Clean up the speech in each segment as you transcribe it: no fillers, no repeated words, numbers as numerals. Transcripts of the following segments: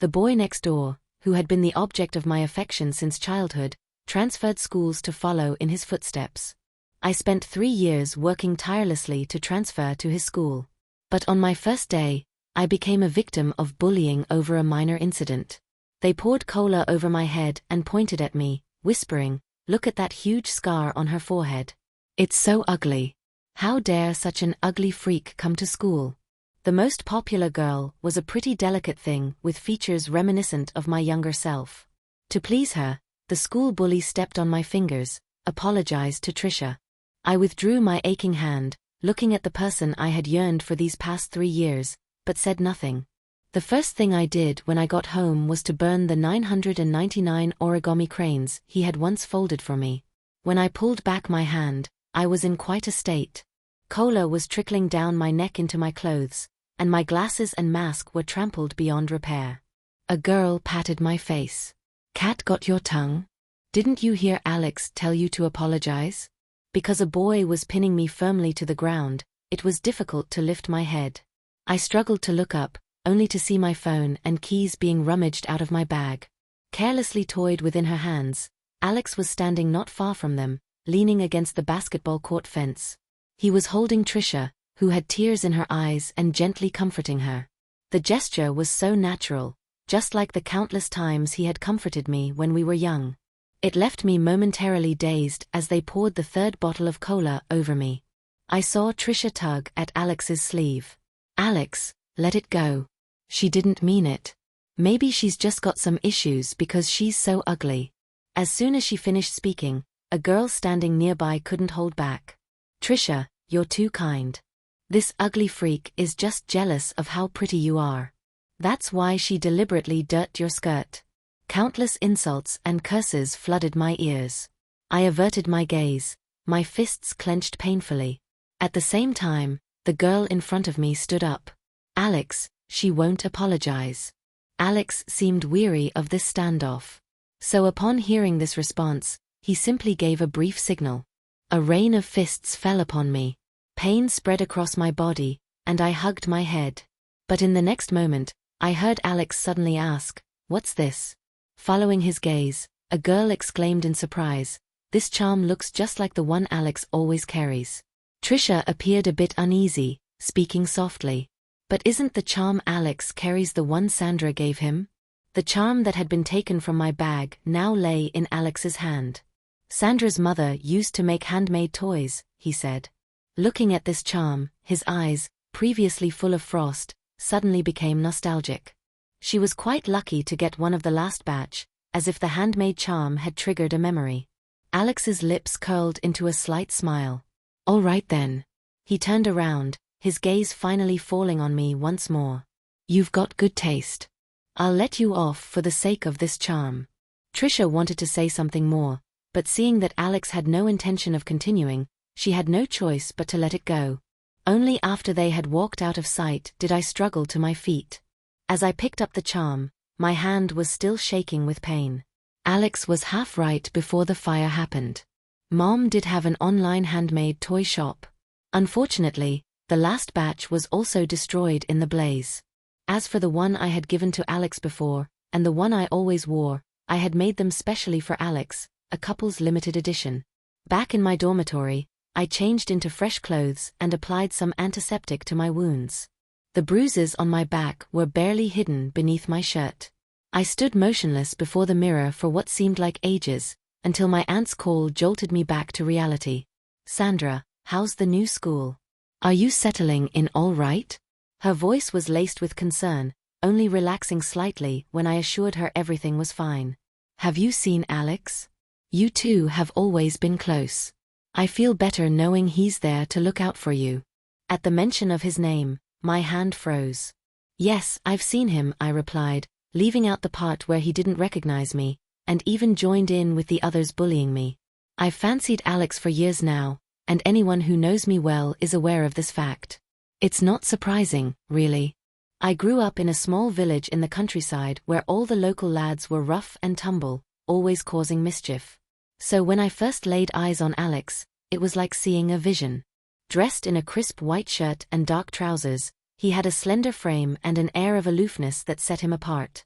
The boy next door, who had been the object of my affection since childhood, transferred schools to follow in his footsteps. I spent 3 years working tirelessly to transfer to his school. But on my first day, I became a victim of bullying over a minor incident. They poured cola over my head and pointed at me, whispering, "Look at that huge scar on her forehead. It's so ugly. How dare such an ugly freak come to school?" The most popular girl was a pretty delicate thing with features reminiscent of my younger self. To please her, the school bully stepped on my fingers, apologized to Trisha. I withdrew my aching hand, looking at the person I had yearned for these past 3 years, but said nothing. The first thing I did when I got home was to burn the 999 origami cranes he had once folded for me. When I pulled back my hand, I was in quite a state. Cola was trickling down my neck into my clothes, and my glasses and mask were trampled beyond repair. A girl patted my face. "Cat, got your tongue? Didn't you hear Alex tell you to apologize?" Because a boy was pinning me firmly to the ground, it was difficult to lift my head. I struggled to look up, only to see my phone and keys being rummaged out of my bag. Carelessly toyed within her hands, Alex was standing not far from them, leaning against the basketball court fence. He was holding Trisha, who had tears in her eyes, and gently comforting her. The gesture was so natural, just like the countless times he had comforted me when we were young. It left me momentarily dazed as they poured the 3rd bottle of cola over me. I saw Trisha tug at Alex's sleeve. "Alex, let it go. She didn't mean it. Maybe she's just got some issues because she's so ugly." As soon as she finished speaking, a girl standing nearby couldn't hold back. "Trisha, you're too kind. This ugly freak is just jealous of how pretty you are. That's why she deliberately dirtied your skirt." Countless insults and curses flooded my ears. I averted my gaze, my fists clenched painfully. At the same time, the girl in front of me stood up. "Alex, she won't apologize." Alex seemed weary of this standoff. So upon hearing this response, he simply gave a brief signal. A rain of fists fell upon me. Pain spread across my body, and I hugged my head. But in the next moment, I heard Alex suddenly ask, "What's this?" Following his gaze, a girl exclaimed in surprise, "This charm looks just like the one Alex always carries." Trisha appeared a bit uneasy, speaking softly. "But isn't the charm Alex carries the one Sandra gave him?" The charm that had been taken from my bag now lay in Alex's hand. "Sandra's mother used to make handmade toys," he said. Looking at this charm, his eyes, previously full of frost, suddenly became nostalgic. She was quite lucky to get one of the last batch, as if the handmade charm had triggered a memory. Alex's lips curled into a slight smile. "All right then." He turned around, his gaze finally falling on me once more. "You've got good taste. I'll let you off for the sake of this charm." Trisha wanted to say something more, but seeing that Alex had no intention of continuing, she had no choice but to let it go. Only after they had walked out of sight did I struggle to my feet. As I picked up the charm, my hand was still shaking with pain. Alex was half right before the fire happened. Mom did have an online handmade toy shop. Unfortunately, the last batch was also destroyed in the blaze. As for the one I had given to Alex before, and the one I always wore, I had made them specially for Alex, a couple's limited edition. Back in my dormitory, I changed into fresh clothes and applied some antiseptic to my wounds. The bruises on my back were barely hidden beneath my shirt. I stood motionless before the mirror for what seemed like ages, until my aunt's call jolted me back to reality. "Sandra, how's the new school? Are you settling in all right?" Her voice was laced with concern, only relaxing slightly when I assured her everything was fine. "Have you seen Alex? You two have always been close. I feel better knowing he's there to look out for you." At the mention of his name, my hand froze. "Yes, I've seen him," I replied, leaving out the part where he didn't recognize me, and even joined in with the others bullying me. I've fancied Alex for years now, and anyone who knows me well is aware of this fact. It's not surprising, really. I grew up in a small village in the countryside where all the local lads were rough and tumble, always causing mischief. So when I first laid eyes on Alex, it was like seeing a vision. Dressed in a crisp white shirt and dark trousers, he had a slender frame and an air of aloofness that set him apart.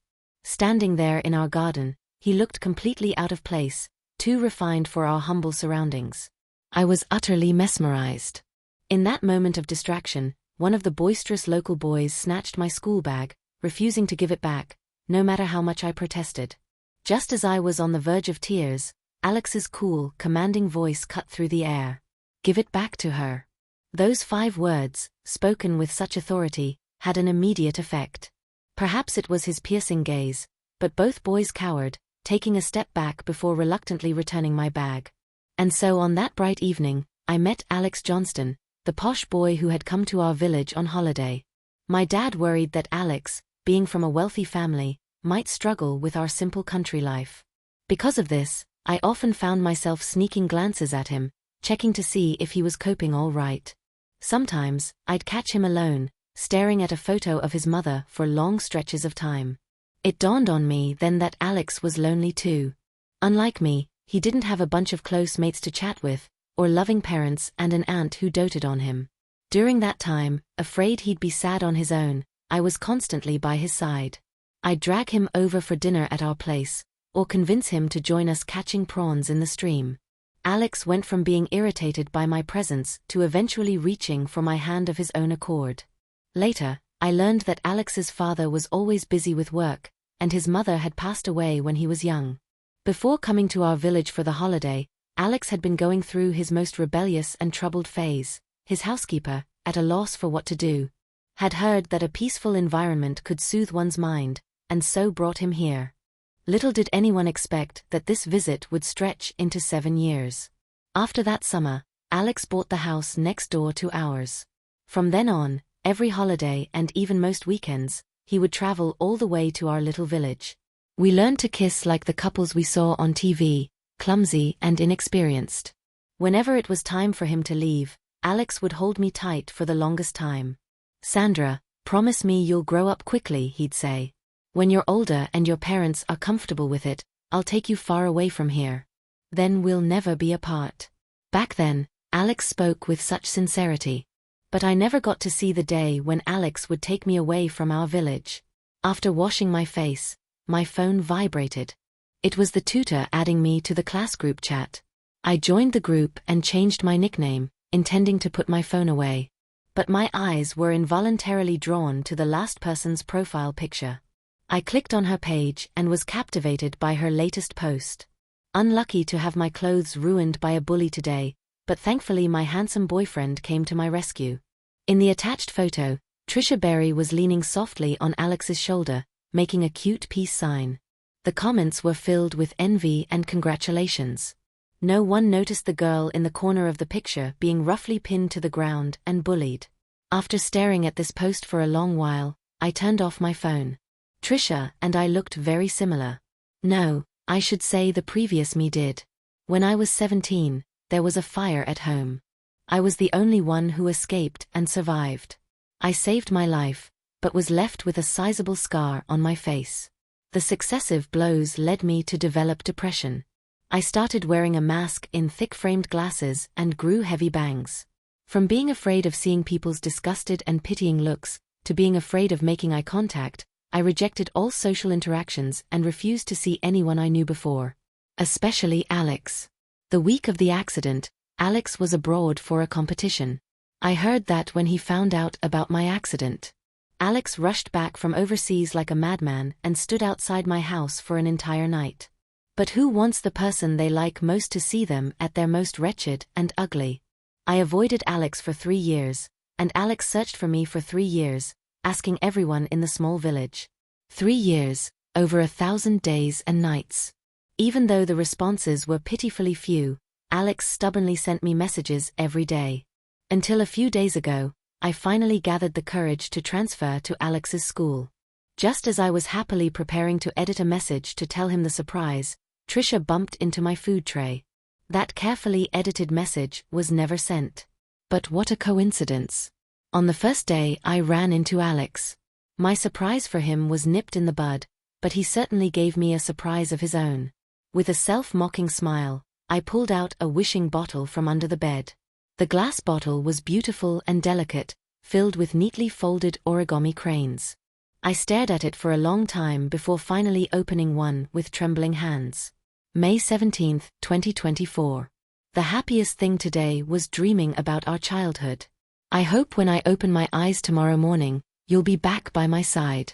Standing there in our garden, he looked completely out of place, too refined for our humble surroundings. I was utterly mesmerized. In that moment of distraction, one of the boisterous local boys snatched my school bag, refusing to give it back, no matter how much I protested. Just as I was on the verge of tears, Alex's cool, commanding voice cut through the air. "Give it back to her." Those 5 words, spoken with such authority, had an immediate effect. Perhaps it was his piercing gaze, but both boys cowered, taking a step back before reluctantly returning my bag. And so on that bright evening, I met Alex Johnston, the posh boy who had come to our village on holiday. My dad worried that Alex, being from a wealthy family, might struggle with our simple country life. Because of this, I often found myself sneaking glances at him, checking to see if he was coping all right. Sometimes, I'd catch him alone, staring at a photo of his mother for long stretches of time. It dawned on me then that Alex was lonely too. Unlike me, he didn't have a bunch of close mates to chat with, or loving parents and an aunt who doted on him. During that time, afraid he'd be sad on his own, I was constantly by his side. I'd drag him over for dinner at our place, or convince him to join us catching prawns in the stream. Alex went from being irritated by my presence to eventually reaching for my hand of his own accord. Later, I learned that Alex's father was always busy with work, and his mother had passed away when he was young. Before coming to our village for the holiday, Alex had been going through his most rebellious and troubled phase. His housekeeper, at a loss for what to do, had heard that a peaceful environment could soothe one's mind, and so brought him here. Little did anyone expect that this visit would stretch into 7 years. After that summer, Alex bought the house next door to ours. From then on, every holiday and even most weekends, he would travel all the way to our little village. We learned to kiss like the couples we saw on TV, clumsy and inexperienced. Whenever it was time for him to leave, Alex would hold me tight for the longest time. "Sandra, promise me you'll grow up quickly," he'd say. "When you're older and your parents are comfortable with it, I'll take you far away from here. Then we'll never be apart." Back then, Alex spoke with such sincerity. But I never got to see the day when Alex would take me away from our village. After washing my face, my phone vibrated. It was the tutor adding me to the class group chat. I joined the group and changed my nickname, intending to put my phone away. But my eyes were involuntarily drawn to the last person's profile picture. I clicked on her page and was captivated by her latest post. Unlucky to have my clothes ruined by a bully today, but thankfully my handsome boyfriend came to my rescue. In the attached photo, Trisha Berry was leaning softly on Alex's shoulder, making a cute peace sign. The comments were filled with envy and congratulations. No one noticed the girl in the corner of the picture being roughly pinned to the ground and bullied. After staring at this post for a long while, I turned off my phone. Trisha and I looked very similar. No, I should say the previous me did. When I was 17, there was a fire at home. I was the only one who escaped and survived. I saved my life, but was left with a sizable scar on my face. The successive blows led me to develop depression. I started wearing a mask in thick-framed glasses and grew heavy bangs. From being afraid of seeing people's disgusted and pitying looks, to being afraid of making eye contact, I rejected all social interactions and refused to see anyone I knew before. Especially Alex. The week of the accident, Alex was abroad for a competition. I heard that when he found out about my accident. Alex rushed back from overseas like a madman and stood outside my house for an entire night. But who wants the person they like most to see them at their most wretched and ugly? I avoided Alex for 3 years, and Alex searched for me for 3 years, asking everyone in the small village. 3 years, over 1,000 days and nights. Even though the responses were pitifully few, Alex stubbornly sent me messages every day. Until a few days ago, I finally gathered the courage to transfer to Alex's school. Just as I was happily preparing to edit a message to tell him the surprise, Trisha bumped into my food tray. That carefully edited message was never sent. But what a coincidence. On the first day I ran into Alex. My surprise for him was nipped in the bud, but he certainly gave me a surprise of his own. With a self-mocking smile, I pulled out a wishing bottle from under the bed. The glass bottle was beautiful and delicate, filled with neatly folded origami cranes. I stared at it for a long time before finally opening one with trembling hands. May 17, 2024. The happiest thing today was dreaming about our childhood. I hope when I open my eyes tomorrow morning, you'll be back by my side.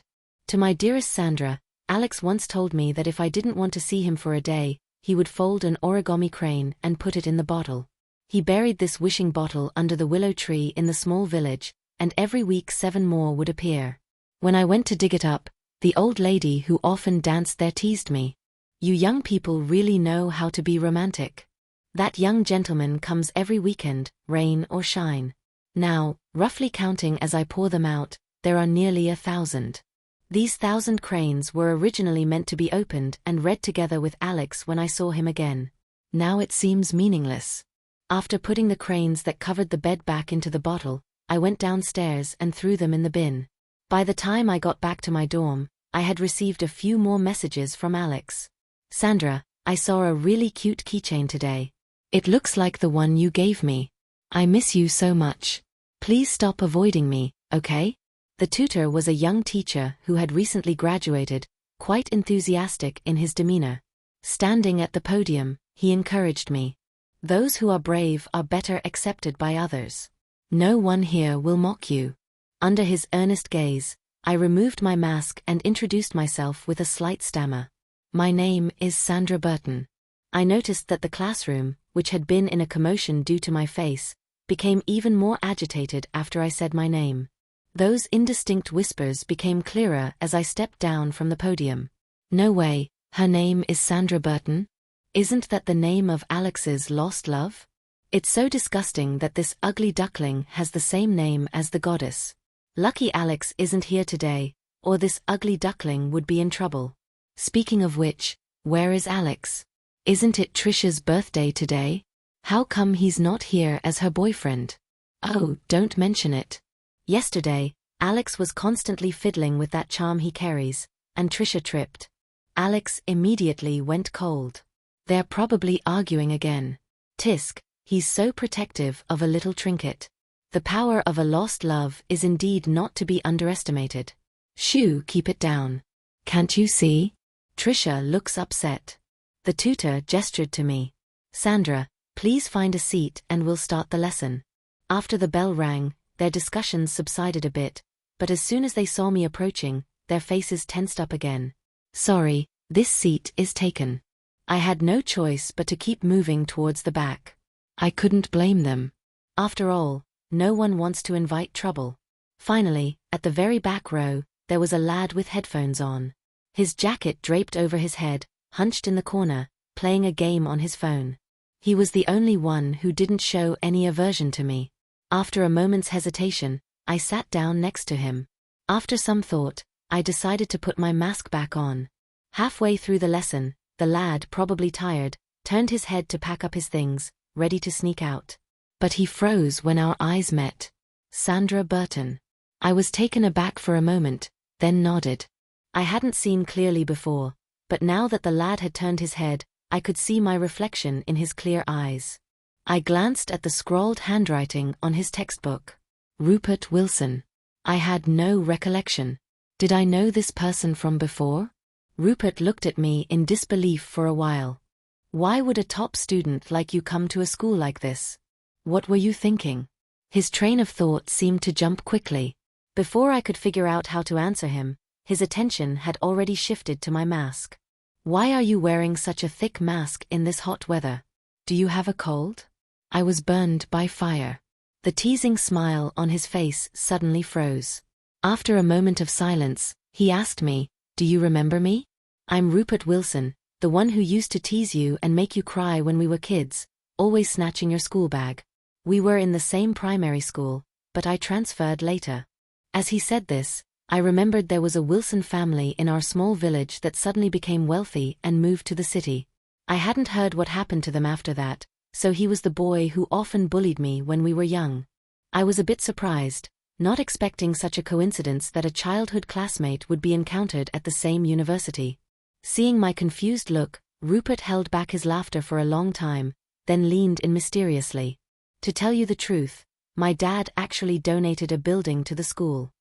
To my dearest Sandra, Alex once told me that if I didn't want to see him for a day, he would fold an origami crane and put it in the bottle. He buried this wishing bottle under the willow tree in the small village, and every week 7 more would appear. When I went to dig it up, the old lady who often danced there teased me. "You young people really know how to be romantic. That young gentleman comes every weekend, rain or shine." Now, roughly counting as I pour them out, there are nearly 1,000. These 1,000 cranes were originally meant to be opened and read together with Alex when I saw him again. Now it seems meaningless. After putting the cranes that covered the bed back into the bottle, I went downstairs and threw them in the bin. By the time I got back to my dorm, I had received a few more messages from Alex. "Sandra, I saw a really cute keychain today. It looks like the one you gave me. I miss you so much. Please stop avoiding me, okay?" The tutor was a young teacher who had recently graduated, quite enthusiastic in his demeanor. Standing at the podium, he encouraged me. "Those who are brave are better accepted by others. No one here will mock you." Under his earnest gaze, I removed my mask and introduced myself with a slight stammer. "My name is Sandra Burton." I noticed that the classroom, which had been in a commotion due to my face, became even more agitated after I said my name. Those indistinct whispers became clearer as I stepped down from the podium. "No way, her name is Sandra Burton? Isn't that the name of Alex's lost love? It's so disgusting that this ugly duckling has the same name as the goddess. Lucky Alex isn't here today, or this ugly duckling would be in trouble. Speaking of which, where is Alex? Isn't it Trisha's birthday today? How come he's not here as her boyfriend? Oh, don't mention it. Yesterday, Alex was constantly fiddling with that charm he carries, and Trisha tripped. Alex immediately went cold. They're probably arguing again. Tisk, he's so protective of a little trinket. The power of a lost love is indeed not to be underestimated. Shoo, keep it down. Can't you see? Trisha looks upset. The tutor gestured to me. "Sandra, please find a seat and we'll start the lesson." After the bell rang, their discussions subsided a bit, but as soon as they saw me approaching, their faces tensed up again. "Sorry, this seat is taken." I had no choice but to keep moving towards the back. I couldn't blame them. After all, no one wants to invite trouble. Finally, at the very back row, there was a lad with headphones on. His jacket draped over his head, hunched in the corner, playing a game on his phone. He was the only one who didn't show any aversion to me. After a moment's hesitation, I sat down next to him. After some thought, I decided to put my mask back on. Halfway through the lesson, the lad, probably tired, turned his head to pack up his things, ready to sneak out. But he froze when our eyes met. Sandra Burton. I was taken aback for a moment, then nodded. I hadn't seen clearly before, but now that the lad had turned his head, I could see my reflection in his clear eyes. I glanced at the scrawled handwriting on his textbook. Rupert Wilson. I had no recollection. Did I know this person from before? Rupert looked at me in disbelief for a while. "Why would a top student like you come to a school like this? What were you thinking?" His train of thought seemed to jump quickly. Before I could figure out how to answer him, his attention had already shifted to my mask. "Why are you wearing such a thick mask in this hot weather? Do you have a cold?" I was burned by fire. The teasing smile on his face suddenly froze. After a moment of silence, he asked me, "Do you remember me? I'm Rupert Wilson, the one who used to tease you and make you cry when we were kids, always snatching your school bag. We were in the same primary school, but I transferred later." As he said this, I remembered there was a Wilson family in our small village that suddenly became wealthy and moved to the city. I hadn't heard what happened to them after that, so he was the boy who often bullied me when we were young. I was a bit surprised, not expecting such a coincidence that a childhood classmate would be encountered at the same university. Seeing my confused look, Rupert held back his laughter for a long time, then leaned in mysteriously. "To tell you the truth, my dad actually donated a building to the school."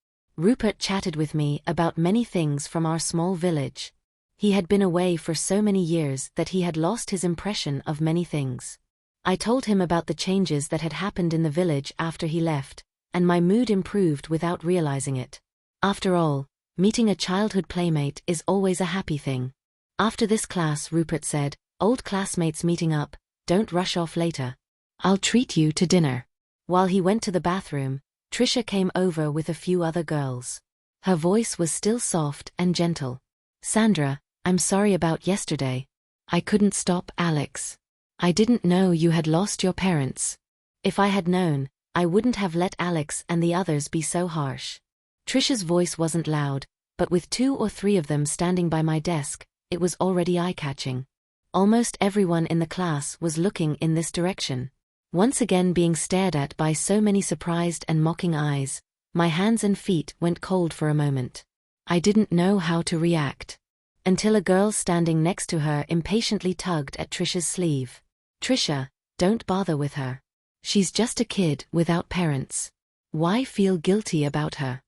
Rupert chatted with me about many things from our small village. He had been away for so many years that he had lost his impression of many things. I told him about the changes that had happened in the village after he left, and my mood improved without realizing it. After all, meeting a childhood playmate is always a happy thing. After this class, Rupert said, "Old classmates meeting up, don't rush off later. I'll treat you to dinner." While he went to the bathroom, Trisha came over with a few other girls. Her voice was still soft and gentle. "Sandra, I'm sorry about yesterday. I couldn't stop Alex. I didn't know you had lost your parents. If I had known, I wouldn't have let Alex and the others be so harsh." Trisha's voice wasn't loud, but with 2 or 3 of them standing by my desk, it was already eye-catching. Almost everyone in the class was looking in this direction. Once again being stared at by so many surprised and mocking eyes, my hands and feet went cold for a moment. I didn't know how to react. Until a girl standing next to her impatiently tugged at Trisha's sleeve. "Trisha, don't bother with her. She's just a kid without parents. Why feel guilty about her?"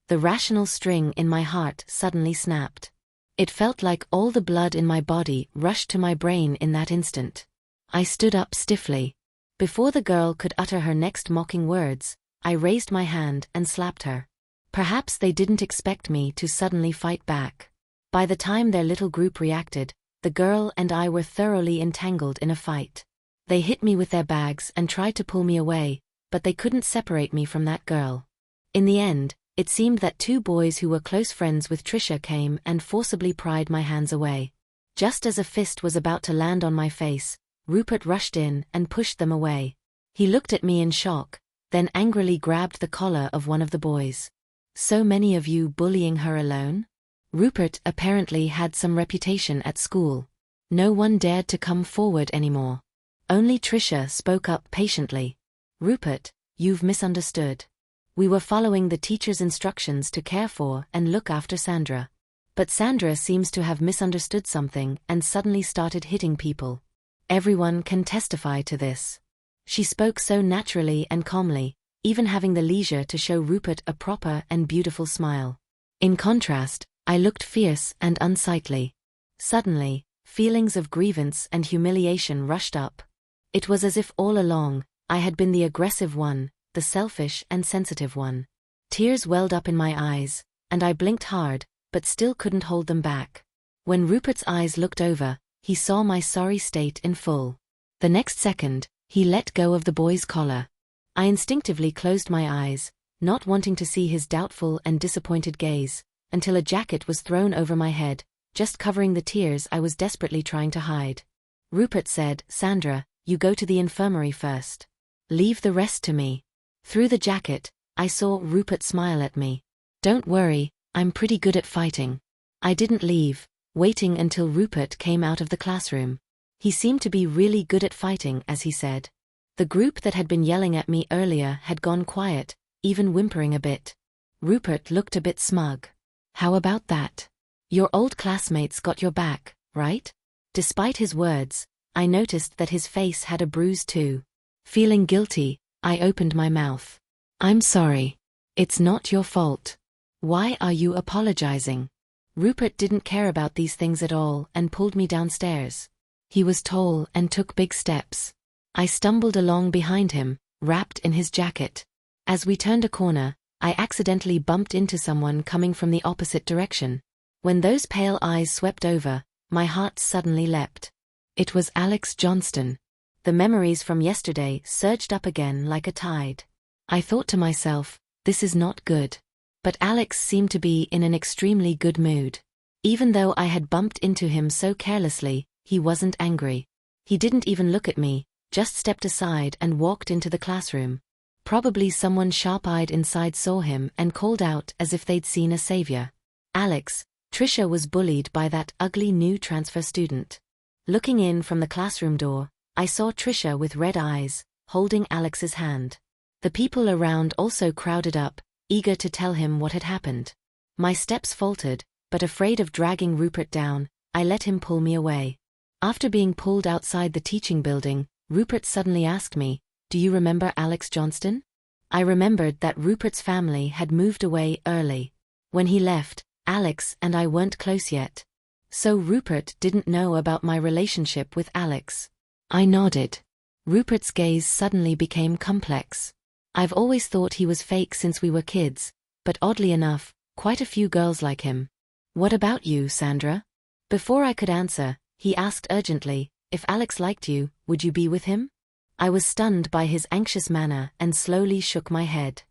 The rational string in my heart suddenly snapped. It felt like all the blood in my body rushed to my brain in that instant. I stood up stiffly. Before the girl could utter her next mocking words, I raised my hand and slapped her. Perhaps they didn't expect me to suddenly fight back. By the time their little group reacted, the girl and I were thoroughly entangled in a fight. They hit me with their bags and tried to pull me away, but they couldn't separate me from that girl. In the end, it seemed that 2 boys who were close friends with Trisha came and forcibly pried my hands away. Just as a fist was about to land on my face, Rupert rushed in and pushed them away. He looked at me in shock, then angrily grabbed the collar of one of the boys. "So many of you bullying her alone?" Rupert apparently had some reputation at school. No one dared to come forward anymore. Only Trisha spoke up patiently. "Rupert, you've misunderstood. We were following the teacher's instructions to care for and look after Sandra. But Sandra seems to have misunderstood something and suddenly started hitting people. Everyone can testify to this." She spoke so naturally and calmly, even having the leisure to show Rupert a proper and beautiful smile. In contrast, I looked fierce and unsightly. Suddenly, feelings of grievance and humiliation rushed up. It was as if all along, I had been the aggressive one, the selfish and sensitive one. Tears welled up in my eyes, and I blinked hard, but still couldn't hold them back. When Rupert's eyes looked over, he saw my sorry state in full. The next second, he let go of the boy's collar. I instinctively closed my eyes, not wanting to see his doubtful and disappointed gaze, until a jacket was thrown over my head, just covering the tears I was desperately trying to hide. Rupert said, "Sandra, you go to the infirmary first. Leave the rest to me." Through the jacket, I saw Rupert smile at me. "Don't worry, I'm pretty good at fighting." I didn't leave, waiting until Rupert came out of the classroom. He seemed to be really good at fighting, as he said. The group that had been yelling at me earlier had gone quiet, even whimpering a bit. Rupert looked a bit smug. "How about that? Your old classmates got your back, right?" Despite his words, I noticed that his face had a bruise too. Feeling guilty, I opened my mouth. "I'm sorry. It's not your fault. Why are you apologizing?" Rupert didn't care about these things at all and pulled me downstairs. He was tall and took big steps. I stumbled along behind him, wrapped in his jacket. As we turned a corner, I accidentally bumped into someone coming from the opposite direction. When those pale eyes swept over, my heart suddenly leapt. It was Alex Johnston. The memories from yesterday surged up again like a tide. I thought to myself, this is not good. But Alex seemed to be in an extremely good mood. Even though I had bumped into him so carelessly, he wasn't angry. He didn't even look at me, just stepped aside and walked into the classroom. Probably someone sharp-eyed inside saw him and called out as if they'd seen a savior. "Alex, Trisha was bullied by that ugly new transfer student." Looking in from the classroom door, I saw Trisha with red eyes, holding Alex's hand. The people around also crowded up, eager to tell him what had happened. My steps faltered, but afraid of dragging Rupert down, I let him pull me away. After being pulled outside the teaching building, Rupert suddenly asked me, "Do you remember Alex Johnston?" I remembered that Rupert's family had moved away early. When he left, Alex and I weren't close yet. So Rupert didn't know about my relationship with Alex. I nodded. Rupert's gaze suddenly became complex. I've always thought he was fake since we were kids, but oddly enough, quite a few girls like him. What about you, Sandra? Before I could answer, he asked urgently, if Alex liked you, would you be with him? I was stunned by his anxious manner and slowly shook my head.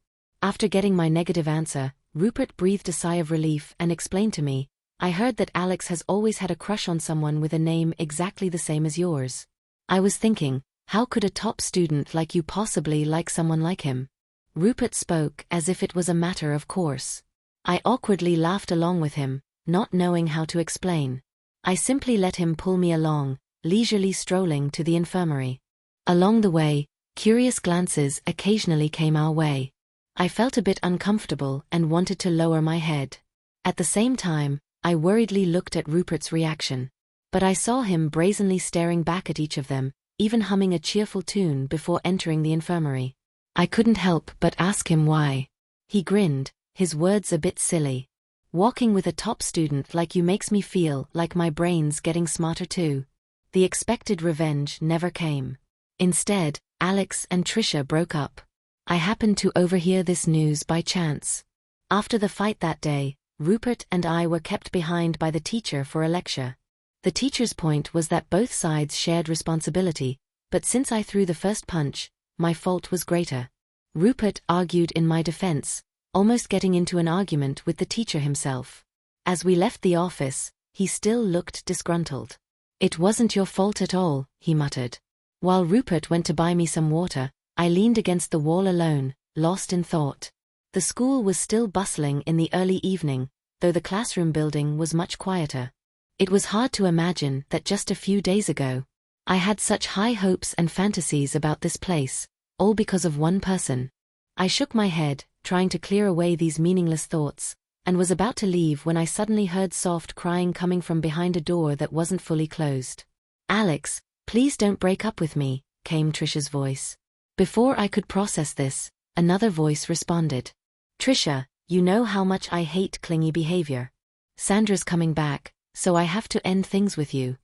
After getting my negative answer, Rupert breathed a sigh of relief and explained to me, I heard that Alex has always had a crush on someone with a name exactly the same as yours. I was thinking, how could a top student like you possibly like someone like him? Rupert spoke as if it was a matter of course. I awkwardly laughed along with him, not knowing how to explain. I simply let him pull me along, leisurely strolling to the infirmary. Along the way, curious glances occasionally came our way. I felt a bit uncomfortable and wanted to lower my head. At the same time, I worriedly looked at Rupert's reaction. But I saw him brazenly staring back at each of them, even humming a cheerful tune before entering the infirmary. I couldn't help but ask him why. He grinned, his words a bit silly. Walking with a top student like you makes me feel like my brain's getting smarter too. The expected revenge never came. Instead, Alex and Trisha broke up. I happened to overhear this news by chance. After the fight that day, Rupert and I were kept behind by the teacher for a lecture. The teacher's point was that both sides shared responsibility, but since I threw the first punch, my fault was greater. Rupert argued in my defense, almost getting into an argument with the teacher himself. As we left the office, he still looked disgruntled. It wasn't your fault at all, he muttered. While Rupert went to buy me some water, I leaned against the wall alone, lost in thought. The school was still bustling in the early evening, though the classroom building was much quieter. It was hard to imagine that just a few days ago, I had such high hopes and fantasies about this place, all because of one person. I shook my head, trying to clear away these meaningless thoughts, and was about to leave when I suddenly heard soft crying coming from behind a door that wasn't fully closed. Alex, please don't break up with me, came Trisha's voice. Before I could process this, another voice responded. Trisha, you know how much I hate clingy behavior. Sandra's coming back, so I have to end things with you.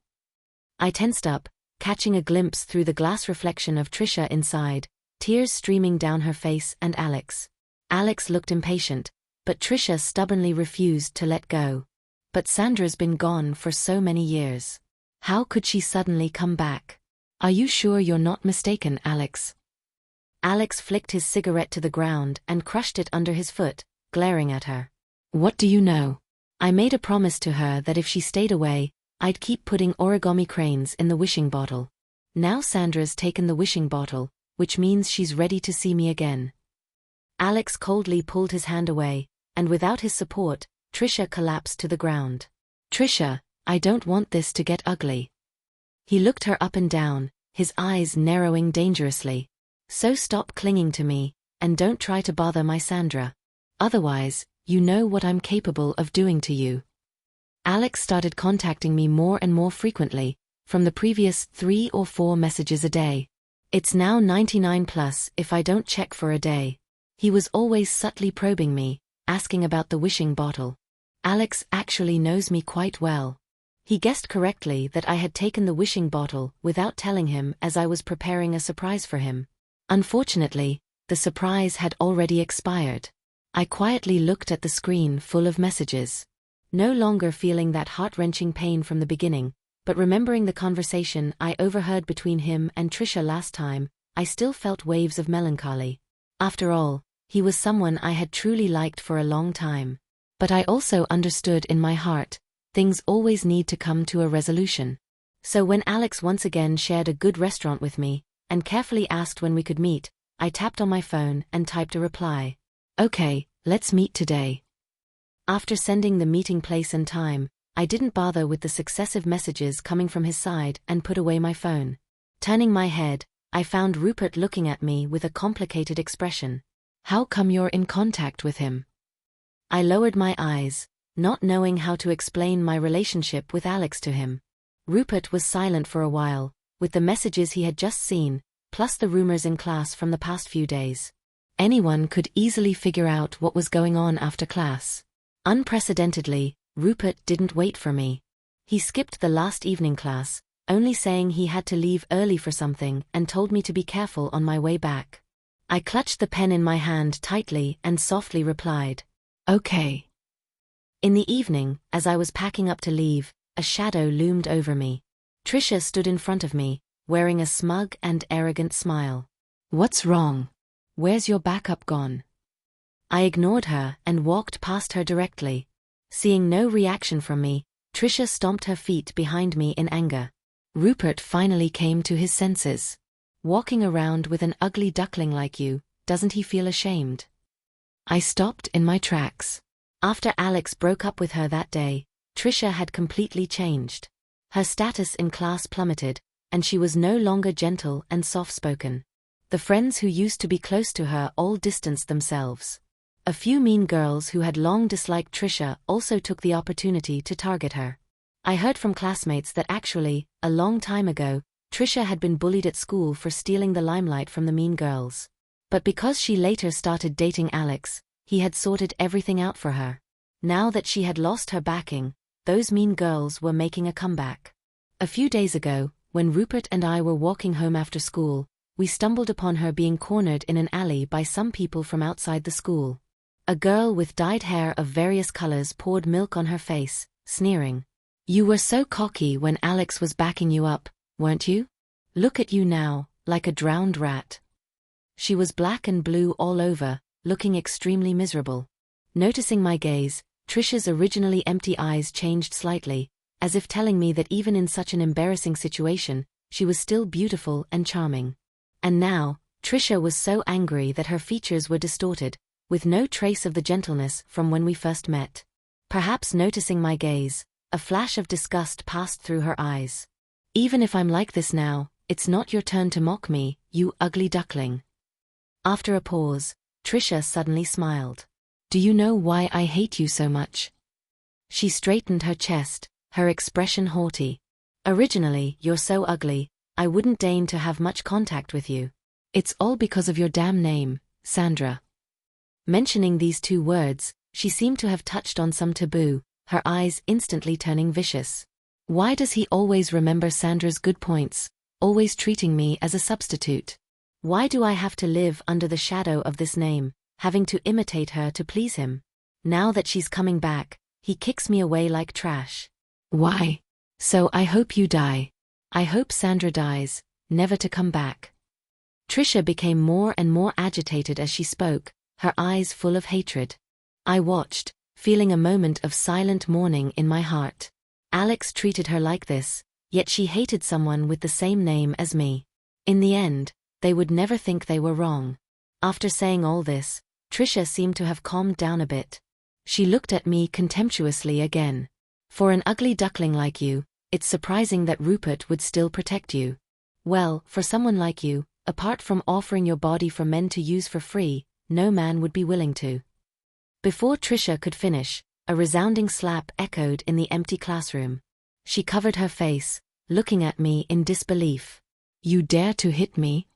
I tensed up, catching a glimpse through the glass reflection of Trisha inside, tears streaming down her face and Alex. Alex looked impatient, but Trisha stubbornly refused to let go. But Sandra's been gone for so many years. How could she suddenly come back? Are you sure you're not mistaken, Alex? Alex flicked his cigarette to the ground and crushed it under his foot, glaring at her. What do you know? I made a promise to her that if she stayed away, I'd keep putting origami cranes in the wishing bottle. Now Sandra's taken the wishing bottle, which means she's ready to see me again. Alex coldly pulled his hand away, and without his support, Trisha collapsed to the ground. Trisha, I don't want this to get ugly. He looked her up and down, his eyes narrowing dangerously. So stop clinging to me, and don't try to bother my Sandra. Otherwise, you know what I'm capable of doing to you. Alex started contacting me more and more frequently, from the previous 3 or 4 messages a day. It's now 99 plus if I don't check for a day. He was always subtly probing me, asking about the wishing bottle. Alex actually knows me quite well. He guessed correctly that I had taken the wishing bottle without telling him as I was preparing a surprise for him. Unfortunately, the surprise had already expired. I quietly looked at the screen full of messages. No longer feeling that heart-wrenching pain from the beginning, but remembering the conversation I overheard between him and Trisha last time, I still felt waves of melancholy. After all, he was someone I had truly liked for a long time. But I also understood in my heart, things always need to come to a resolution. So when Alex once again shared a good restaurant with me, and carefully asked when we could meet, I tapped on my phone and typed a reply. Okay, let's meet today. After sending the meeting place and time, I didn't bother with the successive messages coming from his side and put away my phone. Turning my head, I found Rupert looking at me with a complicated expression. How come you're in contact with him? I lowered my eyes, not knowing how to explain my relationship with Alex to him. Rupert was silent for a while, with the messages he had just seen, plus the rumors in class from the past few days. Anyone could easily figure out what was going on after class. Unprecedentedly, Rupert didn't wait for me. He skipped the last evening class, only saying he had to leave early for something and told me to be careful on my way back. I clutched the pen in my hand tightly and softly replied, "Okay." In the evening, as I was packing up to leave, a shadow loomed over me. Trisha stood in front of me, wearing a smug and arrogant smile. "What's wrong? Where's your backup gone?" I ignored her and walked past her directly. Seeing no reaction from me, Trisha stomped her feet behind me in anger. Rupert finally came to his senses. "Walking around with an ugly duckling like you, doesn't he feel ashamed?" I stopped in my tracks. After Alex broke up with her that day, Trisha had completely changed. Her status in class plummeted, and she was no longer gentle and soft-spoken. The friends who used to be close to her all distanced themselves. A few mean girls who had long disliked Trisha also took the opportunity to target her. I heard from classmates that actually, a long time ago, Trisha had been bullied at school for stealing the limelight from the mean girls. But because she later started dating Alex, he had sorted everything out for her. Now that she had lost her backing, those mean girls were making a comeback. A few days ago, when Rupert and I were walking home after school, we stumbled upon her being cornered in an alley by some people from outside the school. A girl with dyed hair of various colors poured milk on her face, sneering. "You were so cocky when Alex was backing you up, weren't you? Look at you now, like a drowned rat." She was black and blue all over, looking extremely miserable. Noticing my gaze, Trisha's originally empty eyes changed slightly, as if telling me that even in such an embarrassing situation, she was still beautiful and charming. And now, Trisha was so angry that her features were distorted, with no trace of the gentleness from when we first met. Perhaps noticing my gaze, a flash of disgust passed through her eyes. "Even if I'm like this now, it's not your turn to mock me, you ugly duckling." After a pause, Trisha suddenly smiled. "Do you know why I hate you so much?" She straightened her chest, her expression haughty. "Originally, you're so ugly, I wouldn't deign to have much contact with you. It's all because of your damn name, Sandra." Mentioning these two words, she seemed to have touched on some taboo, her eyes instantly turning vicious. Why does he always remember Sandra's good points, always treating me as a substitute? Why do I have to live under the shadow of this name, having to imitate her to please him? Now that she's coming back, he kicks me away like trash. Why? So I hope you die. I hope Sandra dies, never to come back. Trisha became more and more agitated as she spoke, her eyes full of hatred. I watched, feeling a moment of silent mourning in my heart. Alex treated her like this, yet she hated someone with the same name as me. In the end, they would never think they were wrong. After saying all this, Trisha seemed to have calmed down a bit. She looked at me contemptuously again. "For an ugly duckling like you, it's surprising that Rupert would still protect you. Well, for someone like you, apart from offering your body for men to use for free, no man would be willing to." Before Trisha could finish, a resounding slap echoed in the empty classroom. She covered her face, looking at me in disbelief. "You dare to hit me?"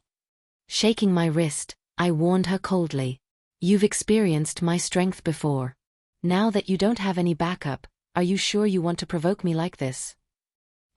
Shaking my wrist, I warned her coldly. "You've experienced my strength before. Now that you don't have any backup, are you sure you want to provoke me like this?"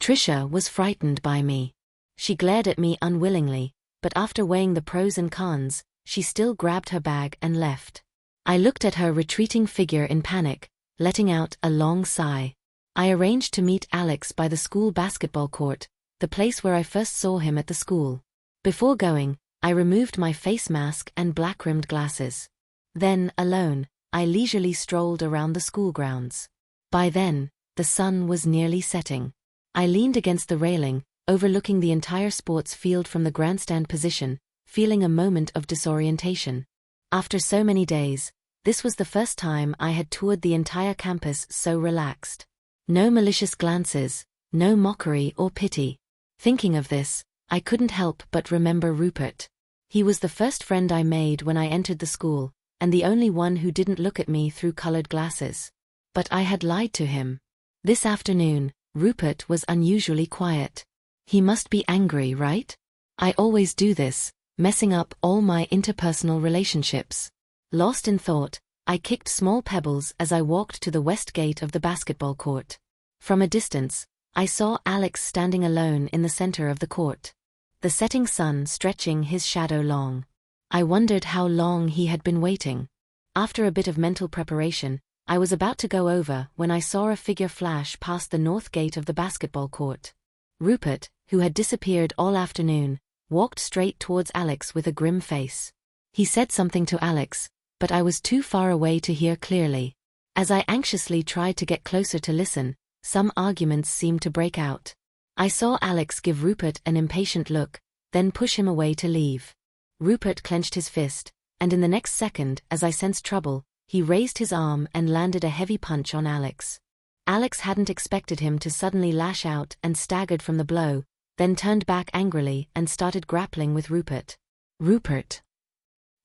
Trisha was frightened by me. She glared at me unwillingly, but after weighing the pros and cons, she still grabbed her bag and left. I looked at her retreating figure in panic, letting out a long sigh. I arranged to meet Alex by the school basketball court, the place where I first saw him at the school. Before going, I removed my face mask and black-rimmed glasses. Then, alone, I leisurely strolled around the school grounds. By then, the sun was nearly setting. I leaned against the railing, overlooking the entire sports field from the grandstand position, feeling a moment of disorientation. After so many days, this was the first time I had toured the entire campus so relaxed. No malicious glances, no mockery or pity. Thinking of this, I couldn't help but remember Rupert. He was the first friend I made when I entered the school, and the only one who didn't look at me through colored glasses. But I had lied to him. This afternoon, Rupert was unusually quiet. He must be angry, right? I always do this, messing up all my interpersonal relationships. Lost in thought, I kicked small pebbles as I walked to the west gate of the basketball court. From a distance, I saw Alex standing alone in the center of the court, the setting sun stretching his shadow long. I wondered how long he had been waiting. After a bit of mental preparation, I was about to go over when I saw a figure flash past the north gate of the basketball court. Rupert, who had disappeared all afternoon, walked straight towards Alex with a grim face. He said something to Alex, but I was too far away to hear clearly. As I anxiously tried to get closer to listen, some arguments seemed to break out. I saw Alex give Rupert an impatient look, then push him away to leave. Rupert clenched his fist, and in the next second, as I sensed trouble, he raised his arm and landed a heavy punch on Alex. Alex hadn't expected him to suddenly lash out and staggered from the blow, then turned back angrily and started grappling with Rupert. Rupert!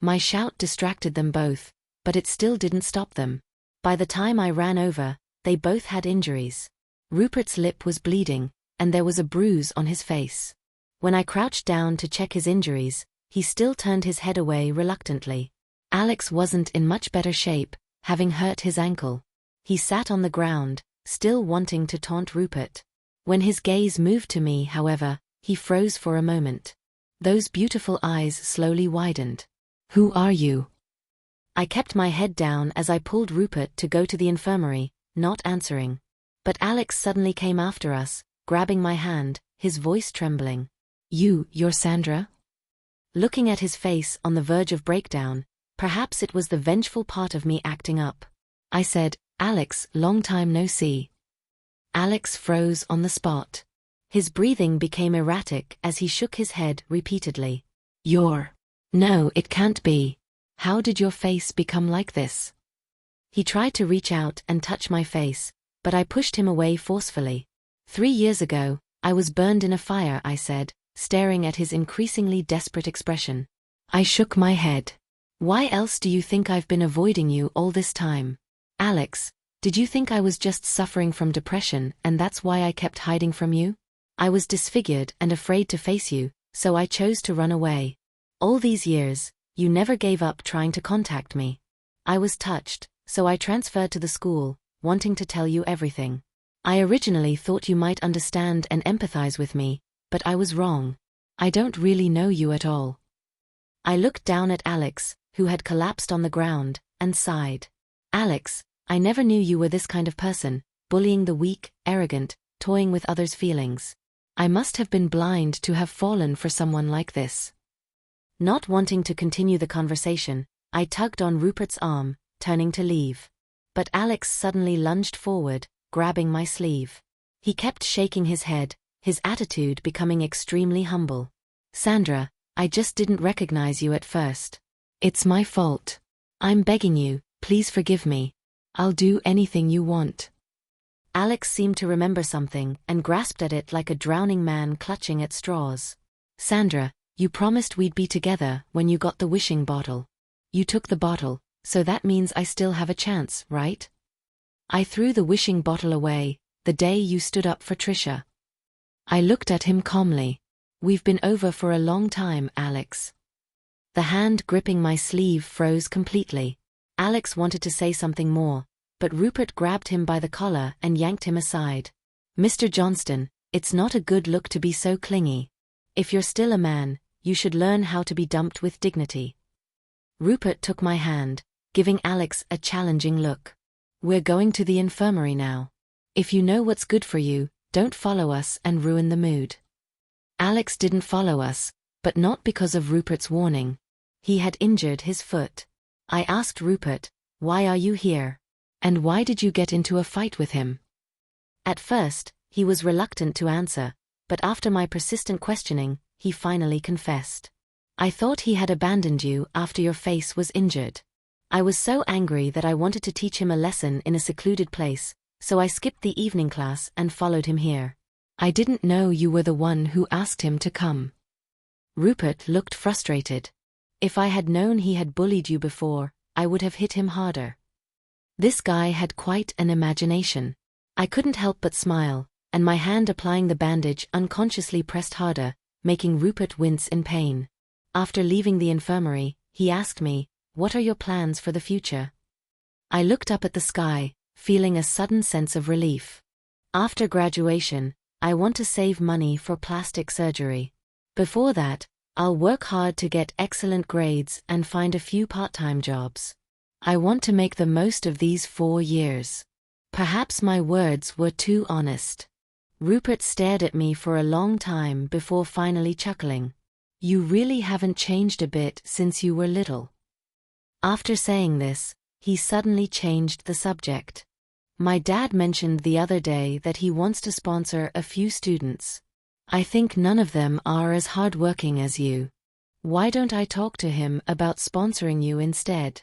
My shout distracted them both, but it still didn't stop them. By the time I ran over, they both had injuries. Rupert's lip was bleeding, and there was a bruise on his face. When I crouched down to check his injuries, he still turned his head away reluctantly. Alex wasn't in much better shape, having hurt his ankle. He sat on the ground, still wanting to taunt Rupert. When his gaze moved to me, however, he froze for a moment. Those beautiful eyes slowly widened. "Who are you?" I kept my head down as I pulled Rupert to go to the infirmary, not answering. But Alex suddenly came after us, grabbing my hand, his voice trembling. You're Sandra?" Looking at his face on the verge of breakdown, perhaps it was the vengeful part of me acting up. I said, "Alex, long time no see." Alex froze on the spot. His breathing became erratic as he shook his head repeatedly. No, it can't be. How did your face become like this?" He tried to reach out and touch my face, but I pushed him away forcefully. 3 years ago, I was burned in a fire, I said, staring at his increasingly desperate expression. I shook my head. "Why else do you think I've been avoiding you all this time? Alex, did you think I was just suffering from depression and that's why I kept hiding from you? I was disfigured and afraid to face you, so I chose to run away. All these years, you never gave up trying to contact me. I was touched, so I transferred to the school, wanting to tell you everything. I originally thought you might understand and empathize with me, but I was wrong. I don't really know you at all." I looked down at Alex, who had collapsed on the ground, and sighed. "Alex, I never knew you were this kind of person, bullying the weak, arrogant, toying with others' feelings. I must have been blind to have fallen for someone like this." Not wanting to continue the conversation, I tugged on Rupert's arm, turning to leave. But Alex suddenly lunged forward, grabbing my sleeve. He kept shaking his head, his attitude becoming extremely humble. "Sandra, I just didn't recognize you at first. It's my fault. I'm begging you, please forgive me. I'll do anything you want." Alex seemed to remember something and grasped at it like a drowning man clutching at straws. "Sandra, you promised we'd be together when you got the wishing bottle. You took the bottle, so that means I still have a chance, right? I threw the wishing bottle away, the day you stood up for Trisha." I looked at him calmly. "We've been over for a long time, Alex." The hand gripping my sleeve froze completely. Alex wanted to say something more, but Rupert grabbed him by the collar and yanked him aside. "Mr. Johnston, it's not a good look to be so clingy. If you're still a man, you should learn how to be dumped with dignity." Rupert took my hand, giving Alex a challenging look. "We're going to the infirmary now. If you know what's good for you, don't follow us and ruin the mood." Alex didn't follow us, but not because of Rupert's warning. He had injured his foot. I asked Rupert, "Why are you here? And why did you get into a fight with him?" At first, he was reluctant to answer, but after my persistent questioning, he finally confessed. "I thought he had abandoned you after your face was injured. I was so angry that I wanted to teach him a lesson in a secluded place, so I skipped the evening class and followed him here. I didn't know you were the one who asked him to come." Rupert looked frustrated. "If I had known he had bullied you before, I would have hit him harder." This guy had quite an imagination. I couldn't help but smile, and my hand applying the bandage unconsciously pressed harder, making Rupert wince in pain. After leaving the infirmary, he asked me, "What are your plans for the future?" I looked up at the sky, feeling a sudden sense of relief. After graduation, I want to save money for plastic surgery. Before that, I'll work hard to get excellent grades and find a few part-time jobs. I want to make the most of these 4 years. Perhaps my words were too honest. Rupert stared at me for a long time before finally chuckling. "You really haven't changed a bit since you were little." After saying this, he suddenly changed the subject. "My dad mentioned the other day that he wants to sponsor a few students. I think none of them are as hardworking as you. Why don't I talk to him about sponsoring you instead?"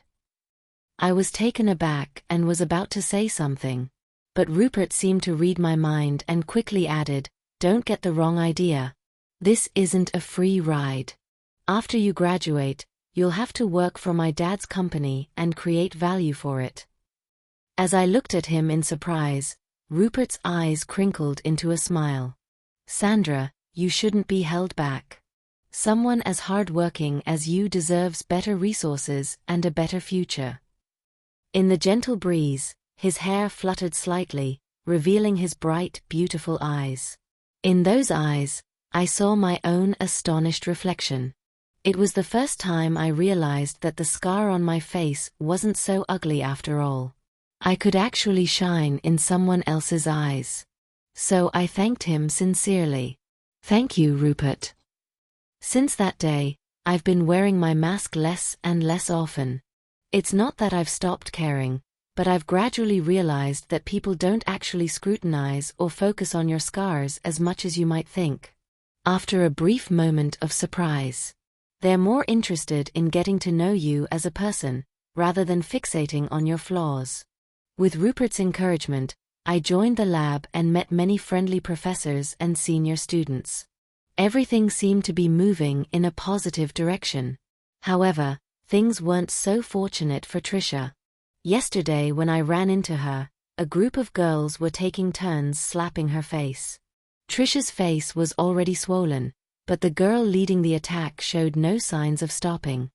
I was taken aback and was about to say something. But Rupert seemed to read my mind and quickly added, "Don't get the wrong idea. This isn't a free ride. After you graduate, you'll have to work for my dad's company and create value for it." As I looked at him in surprise, Rupert's eyes crinkled into a smile. "Sandra, you shouldn't be held back. Someone as hardworking as you deserves better resources and a better future." In the gentle breeze, his hair fluttered slightly, revealing his bright, beautiful eyes. In those eyes, I saw my own astonished reflection. It was the first time I realized that the scar on my face wasn't so ugly after all. I could actually shine in someone else's eyes. So I thanked him sincerely. "Thank you, Rupert." Since that day, I've been wearing my mask less and less often. It's not that I've stopped caring, but I've gradually realized that people don't actually scrutinize or focus on your scars as much as you might think. After a brief moment of surprise, they're more interested in getting to know you as a person, rather than fixating on your flaws. With Rupert's encouragement, I joined the lab and met many friendly professors and senior students. Everything seemed to be moving in a positive direction. However, things weren't so fortunate for Trisha. Yesterday when I ran into her, a group of girls were taking turns slapping her face. Trisha's face was already swollen, but the girl leading the attack showed no signs of stopping.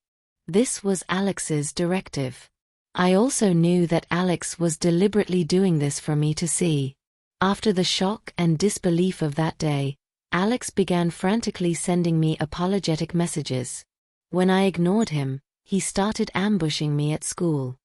This was Alex's directive. I also knew that Alex was deliberately doing this for me to see. After the shock and disbelief of that day, Alex began frantically sending me apologetic messages. When I ignored him, he started ambushing me at school.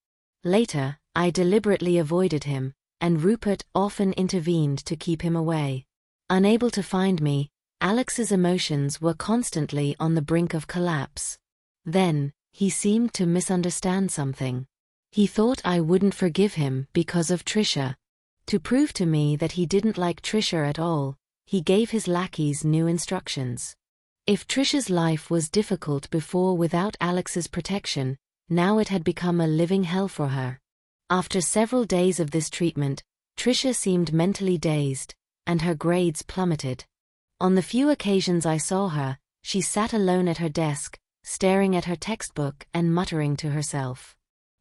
Later, I deliberately avoided him, and Rupert often intervened to keep him away. Unable to find me, Alex's emotions were constantly on the brink of collapse. Then, he seemed to misunderstand something. He thought I wouldn't forgive him because of Trisha. To prove to me that he didn't like Trisha at all, he gave his lackeys new instructions. If Trisha's life was difficult before without Alex's protection, now it had become a living hell for her. After several days of this treatment, Trisha seemed mentally dazed, and her grades plummeted. On the few occasions I saw her, she sat alone at her desk, staring at her textbook and muttering to herself.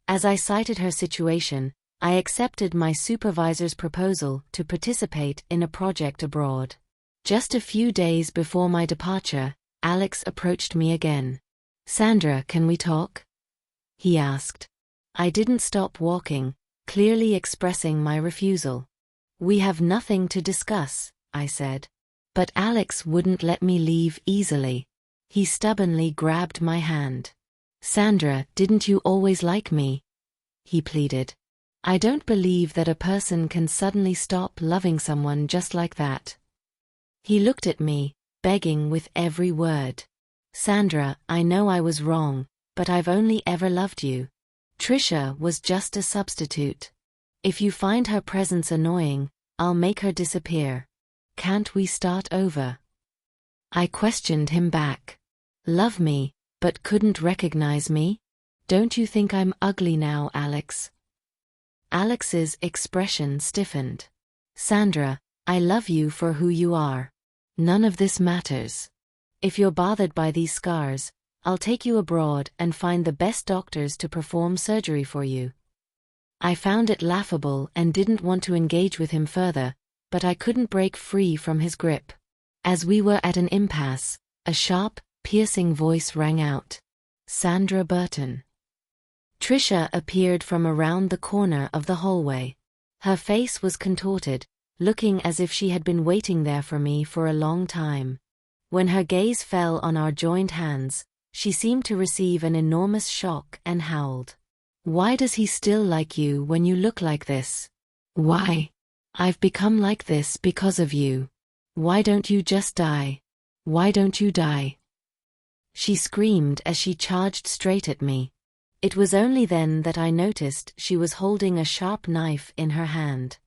As I cited her situation, I accepted my supervisor's proposal to participate in a project abroad. Just a few days before my departure, Alex approached me again. "Sandra, can we talk?" he asked. I didn't stop walking, clearly expressing my refusal. "We have nothing to discuss," I said. But Alex wouldn't let me leave easily. He stubbornly grabbed my hand. "Sandra, didn't you always like me?" he pleaded. "I don't believe that a person can suddenly stop loving someone just like that." He looked at me, begging with every word. "Sandra, I know I was wrong, but I've only ever loved you. Trisha was just a substitute. If you find her presence annoying, I'll make her disappear. Can't we start over?" I questioned him back. "Love me, but couldn't recognize me? Don't you think I'm ugly now, Alex?" Alex's expression stiffened. "Sandra, I love you for who you are. None of this matters. If you're bothered by these scars, I'll take you abroad and find the best doctors to perform surgery for you." I found it laughable and didn't want to engage with him further, but I couldn't break free from his grip. As we were at an impasse, a sharp, piercing voice rang out. Sandra Burton. Trisha appeared from around the corner of the hallway. Her face was contorted, looking as if she had been waiting there for me for a long time. When her gaze fell on our joined hands, she seemed to receive an enormous shock and howled. "Why does he still like you when you look like this? Why? I've become like this because of you. Why don't you just die? Why don't you die?" She screamed as she charged straight at me. It was only then that I noticed she was holding a sharp knife in her hand.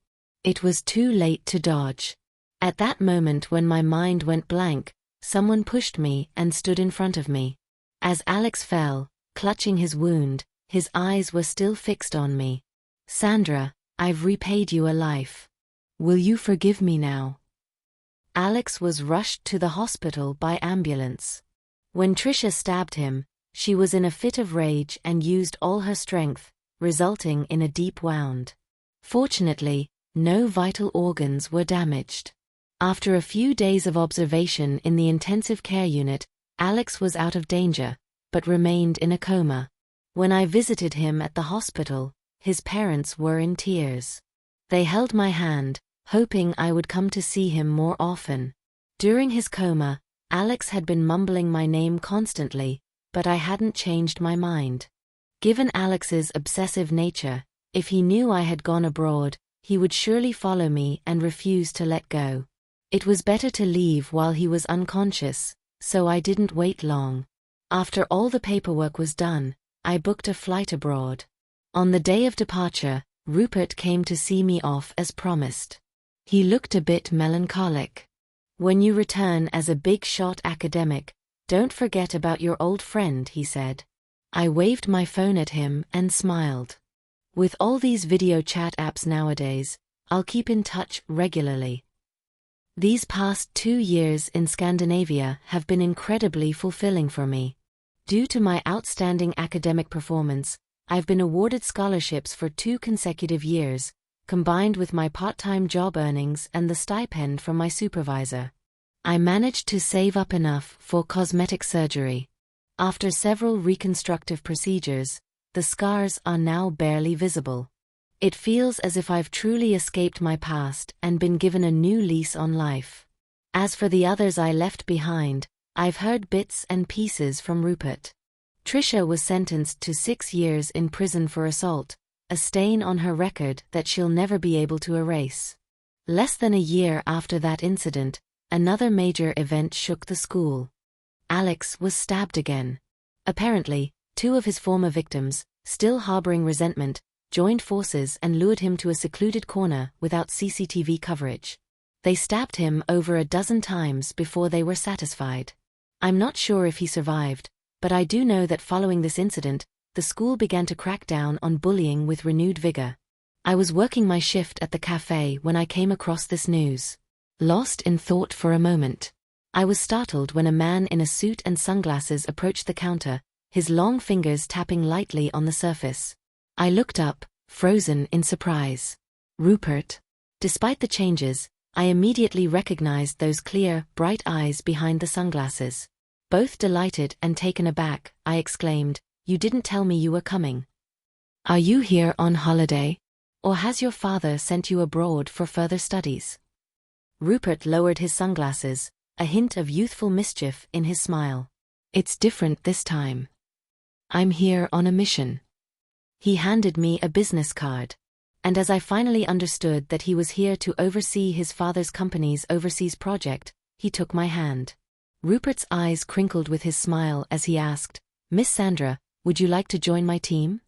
It was too late to dodge. At that moment when my mind went blank, someone pushed me and stood in front of me. As Alex fell, clutching his wound, his eyes were still fixed on me. "Sandra, I've repaid you a life. Will you forgive me now?" Alex was rushed to the hospital by ambulance. When Trisha stabbed him, she was in a fit of rage and used all her strength, resulting in a deep wound. Fortunately, no vital organs were damaged. After a few days of observation in the intensive care unit, Alex was out of danger, but remained in a coma. When I visited him at the hospital, his parents were in tears. They held my hand, hoping I would come to see him more often. During his coma, Alex had been mumbling my name constantly, but I hadn't changed my mind. Given Alex's obsessive nature, if he knew I had gone abroad, he would surely follow me and refuse to let go. It was better to leave while he was unconscious, so I didn't wait long. After all the paperwork was done, I booked a flight abroad. On the day of departure, Rupert came to see me off as promised. He looked a bit melancholic. "When you return as a big-shot academic, don't forget about your old friend," he said. I waved my phone at him and smiled. With all these video chat apps nowadays, I'll keep in touch regularly. These past 2 years in Scandinavia have been incredibly fulfilling for me. Due to my outstanding academic performance, I've been awarded scholarships for 2 consecutive years, combined with my part-time job earnings and the stipend from my supervisor. I managed to save up enough for cosmetic surgery. After several reconstructive procedures, the scars are now barely visible. It feels as if I've truly escaped my past and been given a new lease on life. As for the others I left behind, I've heard bits and pieces from Rupert. Trisha was sentenced to 6 years in prison for assault, a stain on her record that she'll never be able to erase. Less than a year after that incident, another major event shook the school. Alex was stabbed again. Apparently, 2 of his former victims, still harboring resentment, joined forces and lured him to a secluded corner without CCTV coverage. They stabbed him over a dozen times before they were satisfied. I'm not sure if he survived, but I do know that following this incident, the school began to crack down on bullying with renewed vigor. I was working my shift at the cafe when I came across this news. Lost in thought for a moment, I was startled when a man in a suit and sunglasses approached the counter, his long fingers tapping lightly on the surface. I looked up, frozen in surprise. Rupert. Despite the changes, I immediately recognized those clear, bright eyes behind the sunglasses. Both delighted and taken aback, I exclaimed, "You didn't tell me you were coming. Are you here on holiday? Or has your father sent you abroad for further studies?" Rupert lowered his sunglasses, a hint of youthful mischief in his smile. "It's different this time. I'm here on a mission." He handed me a business card. And as I finally understood that he was here to oversee his father's company's overseas project, he took my hand. Rupert's eyes crinkled with his smile as he asked, "Miss Sandra, would you like to join my team?"